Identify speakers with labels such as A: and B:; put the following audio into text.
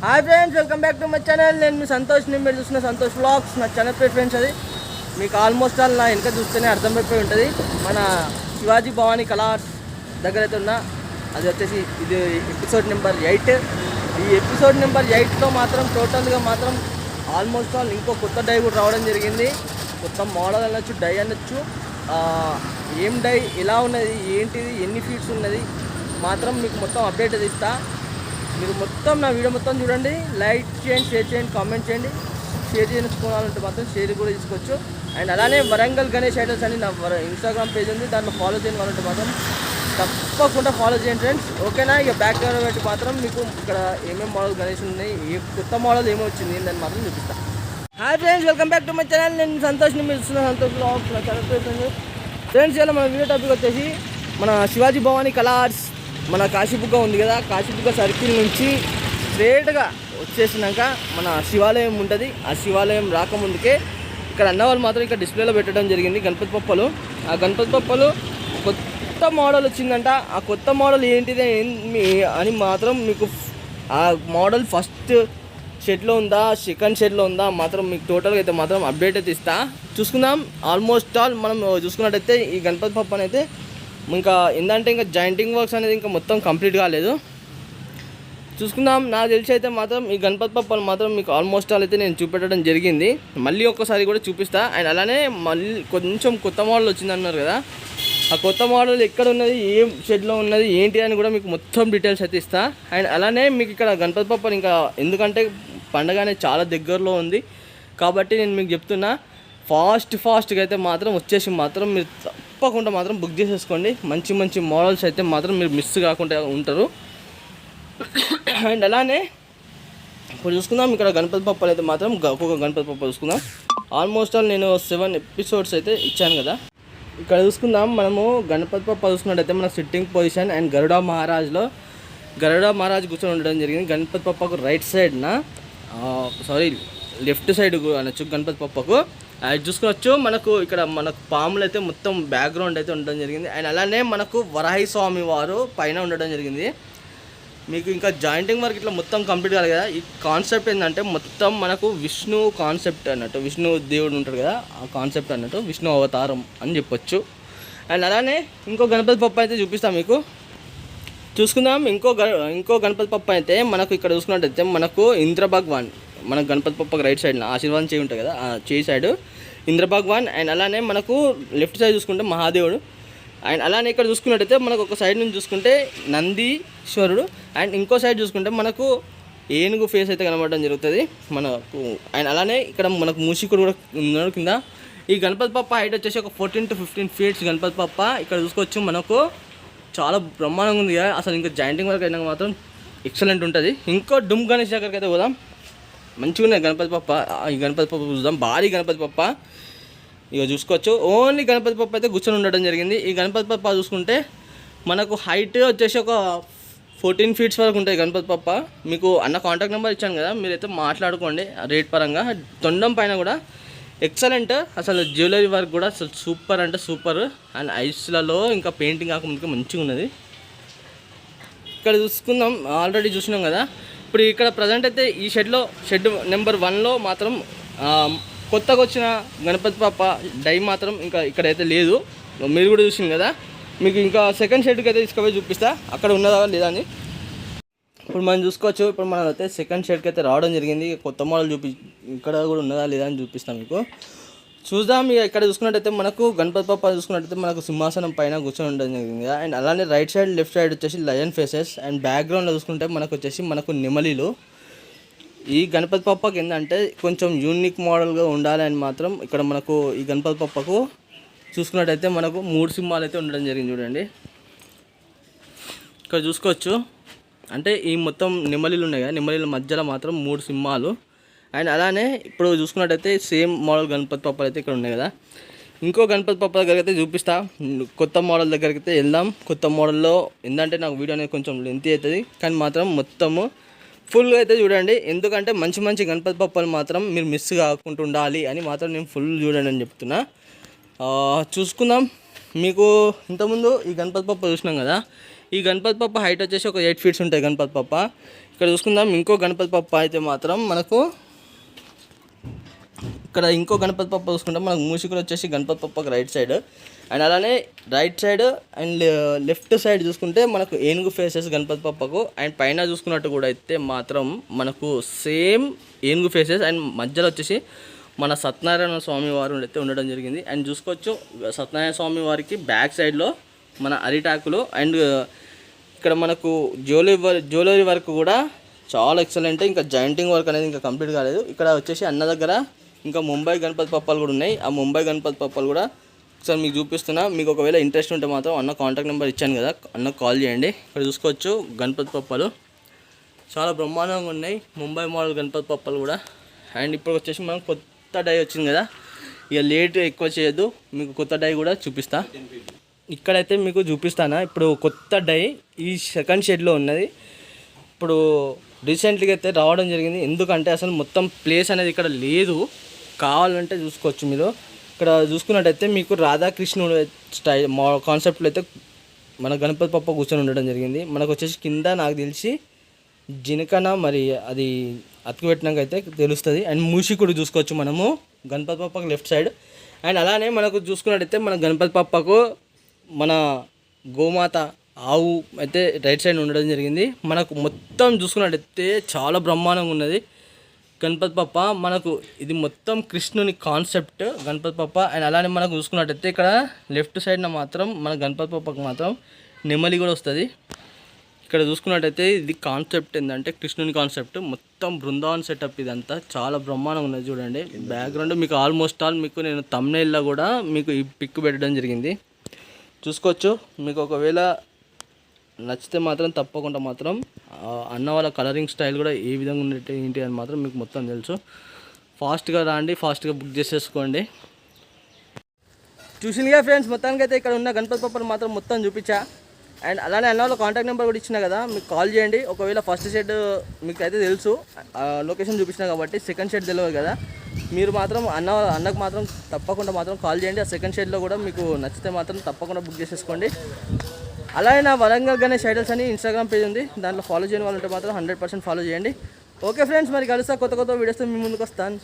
A: Hi friends, welcome back to my channel. నేను మీ సంతోష్ని. మీరు చూసిన సంతోష్ వ్లాగ్స్ నా ఛానల్ పేరు ఫ్రెండ్స్. అది మీకు ఆల్మోస్ట్ ఆల్ నా వెనక చూస్తేనే అర్థమైపోయి ఉంటుంది. మన శివాజీ భవానీ కళాస్ దగ్గర అయితే ఉన్నా. అది వచ్చేసి ఇది ఎపిసోడ్ నెంబర్ 8. ఈ ఎపిసోడ్ నెంబర్ 8లో మాత్రం టోటల్గా మాత్రం ఆల్మోస్ట్ ఆల్ ఇంకో కొత్త డై కూడా రావడం జరిగింది. కొత్త మోడల్ అనొచ్చు, డై అనొచ్చు. ఏం డై, ఎలా ఉన్నది, ఏంటిది, ఎన్ని ఫీట్స్ ఉన్నది మాత్రం మీకు మొత్తం అప్డేట్ అది ఇస్తా. మీరు మొత్తం నా వీడియో మొత్తం చూడండి, లైక్ చేయండి, షేర్ చేయండి, కామెంట్ చేయండి. షేర్ చేసుకోవాలంటే మాత్రం షేర్ కూడా తీసుకోవచ్చు. అండ్ అలానే వరంగల్ గణేష్ ఐడల్స్ అని నా ఇన్స్టాగ్రామ్ పేజ్ ఉంది, దాంట్లో ఫాలో చేయండి. వాళ్ళంటే మాత్రం తప్పకుండా ఫాలో చేయండి ఫ్రెండ్స్, ఓకేనా? ఇక బ్యాక్ కెమెరా పెట్టి మాత్రం మీకు ఇక్కడ ఏమేమి మోడల్ గణేష్ ఉన్నాయి, ఏ కొత్త మోడల్ ఏమో వచ్చింది దాన్ని మాత్రం చూపిస్తాను. Hi friends, welcome back to my channel. నేను సంతోష్ని. మీరు చూస్తున్న సంతోష్ వ్లాగ్స్ నా ఛానల్ పేరు ఫ్రెండ్స్. ఇలా మన వీడియో టాపిక్ వచ్చేసి మన శివాజీ భవానీ కళాస్ మన కాశీబుగ్గ ఉంది కదా, కాశీబుగ్గ సర్కిల్ నుంచి స్ట్రేట్గా వచ్చేసినాక మన శివాలయం ఉంటుంది. ఆ శివాలయం రాకముందుకే ఇక్కడ అన్నవాళ్ళు మాత్రం ఇక్కడ డిస్ప్లేలో పెట్టడం జరిగింది గణపతి పప్పలు. ఆ గణపతి పప్పలు కొత్త మోడల్ వచ్చిందంట. ఆ కొత్త మోడల్ ఏంటిది అని మాత్రం మీకు ఆ మోడల్ ఫస్ట్ షెడ్లో ఉందా, సెకండ్ షెడ్లో ఉందా మాత్రం మీకు టోటల్గా అయితే మాత్రం అప్డేట్ అయితే ఇస్తా. చూసుకుందాం. ఆల్మోస్ట్ ఆల్ మనం చూసుకున్నట్టయితే ఈ గణపతి పప్పని అయితే ఇంకా ఏంటంటే ఇంకా జాయింటింగ్ వర్క్స్ అనేది ఇంకా మొత్తం కంప్లీట్ కాలేదు. చూసుకుందాం. నాకు తెలిసి అయితే మాత్రం ఈ గణపతి పప్పలు మాత్రం మీకు ఆల్మోస్ట్ ఆల్ అయితే నేను చూపెట్టడం జరిగింది. మళ్ళీ ఒక్కసారి కూడా చూపిస్తా. అండ్ అలానే మళ్ళీ కొంచెం కొత్త మోడల్ వచ్చింది అన్నారు కదా, ఆ కొత్త మోడల్ ఎక్కడ ఉన్నది, ఏం షెడ్లో ఉన్నది, ఏంటి అని కూడా మీకు మొత్తం డీటెయిల్స్ అయితే ఇస్తా. అండ్ అలానే మీకు ఇక్కడ గణపతి పప్పలు ఇంకా ఎందుకంటే పండగ అనేది చాలా దగ్గరలో ఉంది కాబట్టి నేను మీకు చెప్తున్నా, ఫాస్ట్గా అయితే మాత్రం వచ్చేసి మాత్రం మీరు తప్పకుండా మాత్రం బుక్ చేసేసుకోండి. మంచి మంచి మోడల్స్ అయితే మాత్రం మీరు మిస్ కాకుండా ఉంటారు. అండ్ అలానే ఇప్పుడు చూసుకుందాం. ఇక్కడ గణపతి పప్పలు అయితే మాత్రం ఒక్కొక్క గణపతి పప్ప చూసుకుందాం. ఆల్మోస్ట్ ఆల్ నేను 7 ఎపిసోడ్స్ అయితే ఇచ్చాను కదా. ఇక్కడ చూసుకుందాం. మనము గణపతి పప్ప చూసుకున్నట్టయితే మన సిట్టింగ్ పొజిషన్ అండ్ గరుడ మహారాజ్ కూర్చొని ఉండడం జరిగింది. గణపతి పప్పకు రైట్ సైడ్న లెఫ్ట్ సైడ్ అనొచ్చు గణపతి పప్పకు. అది చూసుకోవచ్చు. మనకు ఇక్కడ మనకు పాములు అయితే మొత్తం బ్యాక్గ్రౌండ్ అయితే ఉండడం జరిగింది. అండ్ అలానే మనకు వరాహి స్వామి వారు పైన ఉండడం జరిగింది. మీకు ఇంకా జాయింటింగ్ వర్క్ ఇట్లా మొత్తం కంప్లీట్ కాదు కదా. ఈ కాన్సెప్ట్ ఏంటంటే మొత్తం మనకు విష్ణు కాన్సెప్ట్ అన్నట్టు, విష్ణు దేవుడు ఉంటాడు కదా, ఆ కాన్సెప్ట్ అన్నట్టు విష్ణు అవతారం అని చెప్పొచ్చు. అండ్ అలానే ఇంకో గణపతి పప్ప అయితే చూపిస్తాం మీకు. చూసుకుందాం. ఇంకో గణపతి పప్ప అయితే మనకు ఇక్కడ చూసుకున్నట్టయితే మనకు ఇంద్ర భగవాన్, మన గణపతి పప్పకు రైట్ సైడ్లో ఆశీర్వాదం చేయి ఉంటుంది కదా, ఆ చేయి సైడ్ ఇంద్ర భగవాన్. అండ్ అలానే మనకు లెఫ్ట్ సైడ్ చూసుకుంటే మహాదేవుడు. అండ్ అలానే ఇక్కడ చూసుకున్నట్టయితే మనకు ఒక సైడ్ నుంచి చూసుకుంటే నందీశ్వరుడు. అండ్ ఇంకో సైడ్ చూసుకుంటే మనకు ఏనుగు ఫేస్ అయితే కనబడడం జరుగుతుంది మనకు. అండ్ అలానే ఇక్కడ మనకు మూషికుడు కూడా ఉన్నాడు కింద. ఈ గణపతి పప్ప హైట్ వచ్చేసి ఒక 14 to 15 ఫీట్స్ గణపతి పప్ప. ఇక్కడ చూసుకోవచ్చు. మనకు చాలా బ్రహ్మాండంగా ఉంది కదా అసలు. ఇంకా జాయింటింగ్ వర్క్ అయినా మాత్రం ఎక్సలెంట్ ఉంటుంది. ఇంకో డుమ్ గణేష్ దగ్గరికి అయితే పోదాం. మంచిగా ఉన్నాయి గణపతి పప్ప. ఈ గణపతి పప్ప చూద్దాం. భారీ గణపతి పప్ప ఇక చూసుకోవచ్చు. ఓన్లీ గణపతి పప్ప అయితే కూర్చొని ఉండడం జరిగింది. ఈ గణపతి పప్ప చూసుకుంటే మనకు హైట్ వచ్చేసి ఒక 14 ఫీట్స్ వరకు ఉంటుంది గణపతి పప్ప. మీకు అన్న కాంటాక్ట్ నెంబర్ ఇచ్చాను కదా, మీరైతే మాట్లాడుకోండి రేట్ పరంగా. తొండం పైన కూడా ఎక్సలెంట్. అసలు జ్యువెలరీ వర్క్ కూడా అసలు సూపర్ అంటే సూపర్. అండ్ ఐస్లలో ఇంకా పెయింటింగ్ కాకముందుకే మంచిగా ఉన్నది. ఇక్కడ చూసుకుందాం. ఆల్రెడీ చూసినాం కదా. ఇప్పుడు ఇక్కడ ప్రజెంట్ అయితే ఈ షెడ్ నెంబర్ 1లో మాత్రం కొత్తగా వచ్చిన గణపతి పప్ప డై మాత్రం ఇంకా ఇక్కడైతే లేదు. మీరు కూడా చూసింది కదా. మీకు ఇంకా సెకండ్ షెడ్కి అయితే తీసుకుపోయి చూపిస్తా అక్కడ ఉన్నదా లేదా అని. ఇప్పుడు మనం చూసుకోవచ్చు. ఇప్పుడు మనం అయితే సెకండ్ షెడ్కి అయితే రావడం జరిగింది. కొత్త మోడల్ ఇక్కడ కూడా ఉన్నదా లేదా అని చూపిస్తాం మీకు. చూద్దాం. ఇక ఇక్కడ చూసుకున్నట్టయితే మనకు గణపతి పప్ప చూసుకున్నట్టయితే మనకు సింహాసనం పైన కూర్చొని ఉండడం జరిగింది. అండ్ అలానే రైట్ సైడ్ లెఫ్ట్ సైడ్ వచ్చేసి లయన్ ఫేసెస్. అండ్ బ్యాక్గ్రౌండ్లో చూసుకుంటే మనకు వచ్చేసి మనకు నెమలీలు. ఈ గణపతి పప్పకి ఏంటంటే కొంచెం యూనిక్ మోడల్గా ఉండాలి అని మాత్రం ఇక్కడ మనకు ఈ గణపతి పప్పకు చూసుకున్నట్టయితే మనకు 3 సింహాలు అయితే ఉండడం జరిగింది. చూడండి ఇక్కడ చూసుకోవచ్చు. అంటే ఈ మొత్తం నెమలీలు ఉన్నాయి కదా, నెమలీల మధ్యలో మాత్రం 3 సింహాలు. అండ్ అలానే ఇప్పుడు చూసుకున్నట్టయితే సేమ్ మోడల్ గణపతి పప్పలు అయితే ఇక్కడ ఉన్నాయి కదా. ఇంకో గణపతి పప్ప దగ్గరికి అయితే చూపిస్తా. కొత్త మోడల్ దగ్గరికి అయితే వెళ్దాం. కొత్త మోడల్లో ఏంటంటే నాకు వీడియో అనేది కొంచెం లెంతీ అవుతుంది, కానీ మాత్రం మొత్తము ఫుల్గా అయితే చూడండి. ఎందుకంటే మంచి మంచి గణపతి పప్పలు మాత్రం మీరు మిస్ కాకుండా ఉండాలి అని మాత్రం నేను ఫుల్ చూడండి అని చెప్తున్నా. చూసుకుందాం. మీకు ఇంతకుముందు ఈ గణపతి పప్ప చూసినాం కదా. ఈ గణపతి పప్ప హైట్ వచ్చేసి ఒక 8 ఫీట్స్ ఉంటాయి గణపతి పప్ప. ఇక్కడ చూసుకుందాం ఇంకో గణపతి పప్ప అయితే మాత్రం మనకు ఇక్కడ ఇంకో గణపతి పప్ప చూసుకుంటాం మనకు మూషికులు వచ్చేసి గణపతి పప్పకు రైట్ సైడ్, అండ్ అలానే right side and left side చూసుకుంటే మనకు ఏనుగు ఫేసెస్ గణపతి పప్పకు, అండ్ పైన చూసుకున్నట్టు కూడా అయితే మాత్రం మనకు సేమ్ ఏనుగు ఫేసెస్, అండ్ మధ్యలో వచ్చేసి మన సత్యనారాయణ స్వామి వారు అయితే ఉండడం జరిగింది. అండ్ చూసుకోవచ్చు సత్యనారాయణ స్వామి వారికి బ్యాక్ సైడ్లో మన అరిటాకులు, అండ్ ఇక్కడ మనకు జ్యువెలరీ వర్క్ కూడా చాలా ఎక్సలెంట్. ఇంకా జాయింటింగ్ వర్క్ అనేది ఇంకా కంప్లీట్ కాలేదు. ఇక్కడ వచ్చేసి అన్న దగ్గర ఇంకా ముంబై గణపతి పప్పాలు కూడా ఉన్నాయి. ఆ ముంబై గణపతి పప్పాలు కూడా ఒకసారి మీకు చూపిస్తున్నా. మీకు ఒకవేళ ఇంట్రెస్ట్ ఉంటే మాత్రం అన్న కాంటాక్ట్ నెంబర్ ఇచ్చాను కదా, అన్నకు కాల్ చేయండి. ఇక్కడ చూసుకోవచ్చు గణపతి పప్పాలు చాలా బ్రహ్మాండంగా ఉన్నాయి, ముంబై మోడల్ గణపతి పప్పాలు కూడా. అండ్ ఇప్పుడు వచ్చేసి మనం కొత్త డై వచ్చింది కదా, ఇక లేట్ ఎక్కువ చేయొద్దు, మీకు కొత్త డై కూడా చూపిస్తా. ఇక్కడైతే మీకు చూపిస్తాను. ఇప్పుడు కొత్త డై ఈ సెకండ్ షెడ్లో ఉన్నది. ఇప్పుడు రీసెంట్గా అయితే రావడం జరిగింది. ఎందుకంటే అసలు మొత్తం ప్లేస్ అనేది ఇక్కడ లేదు, కావాలంటే చూసుకోవచ్చు మీరు. ఇక్కడ చూసుకున్నట్టయితే మీకు రాధాకృష్ణుడు స్టైల్ కాన్సెప్ట్లో అయితే మన గణపతి పప్ప కూర్చొని ఉండడం జరిగింది. మనకు వచ్చేసి కింద నాకు తెలిసి జినకన మరి అది అతుకు పెట్టినాక అయితే తెలుస్తుంది. అండ్ మూషికుడు చూసుకోవచ్చు మనము గణపతి పప్పకు లెఫ్ట్ సైడ్. అండ్ అలానే మనకు చూసుకున్నట్టయితే మన గణపతి పప్పకు మన గోమాత ఆవు అయితే రైట్ సైడ్ ఉండడం జరిగింది. మనకు మొత్తం చూసుకున్నట్టయితే చాలా బ్రహ్మాండంగా ఉన్నది గణపతి పప్ప. మనకు ఇది మొత్తం కృష్ణుని కాన్సెప్ట్ గణపతి పప్ప. అండ్ అలానే మనకు చూసుకున్నట్టయితే ఇక్కడ లెఫ్ట్ సైడ్న మాత్రం మన గణపతి పప్పకు మాత్రం నెమలి కూడా వస్తుంది. ఇక్కడ చూసుకున్నట్టయితే ఇది కాన్సెప్ట్ ఏంటంటే కృష్ణుని కాన్సెప్ట్, మొత్తం బృందావన్ సెటప్ ఇదంతా చాలా బ్రహ్మాండంగా ఉన్నది. చూడండి బ్యాక్గ్రౌండ్ మీకు ఆల్మోస్ట్ ఆల్ మీకు నేను థంబ్నెయిల్లో కూడా మీకు ఈ పిక్ పెట్టడం జరిగింది, చూసుకోవచ్చు. మీకు ఒకవేళ నచ్చితే మాత్రం తప్పకుండా మాత్రం అన్న వాళ్ళ కలరింగ్ స్టైల్ కూడా ఏ విధంగా ఉన్నట్టు ఏంటి అని మాత్రం మీకు మొత్తం తెలుసు. ఫాస్ట్గా రాండి, ఫాస్ట్గా బుక్ చేసేసుకోండి. చూసిందిగా ఫ్రెండ్స్, మొత్తానికి అయితే ఇక్కడ ఉన్న గణపతి పప్పను మాత్రం మొత్తం చూపించా. అండ్ అలానే అన్న వాళ్ళ కాంటాక్ట్ నెంబర్ కూడా ఇచ్చిన కదా, మీకు కాల్ చేయండి. ఒకవేళ ఫస్ట్ షెడ్ మీకు అయితే తెలుసు, లొకేషన్ చూపించిన కాబట్టి సెకండ్ షెడ్ తెలియదు కదా, మీరు మాత్రం అన్నకు మాత్రం తప్పకుండా మాత్రం కాల్ చేయండి. ఆ సెకండ్ షెడ్లో కూడా మీకు నచ్చితే మాత్రం తప్పకుండా బుక్ చేసేసుకోండి. అలాగే నా వరంగల్ గణేష్ ఐడల్స్ అని ఇన్స్టాగ్రామ్ పేజ్ ఉంది, దాంట్లో ఫాలో చేయని వాళ్ళు ఉంటే మాత్రం 100% ఫాలో చేయండి. ఓకే ఫ్రెండ్స్, మరి కలుస్తా కొత్త వీడియోస్తో మీ ముందుకు వస్తాను.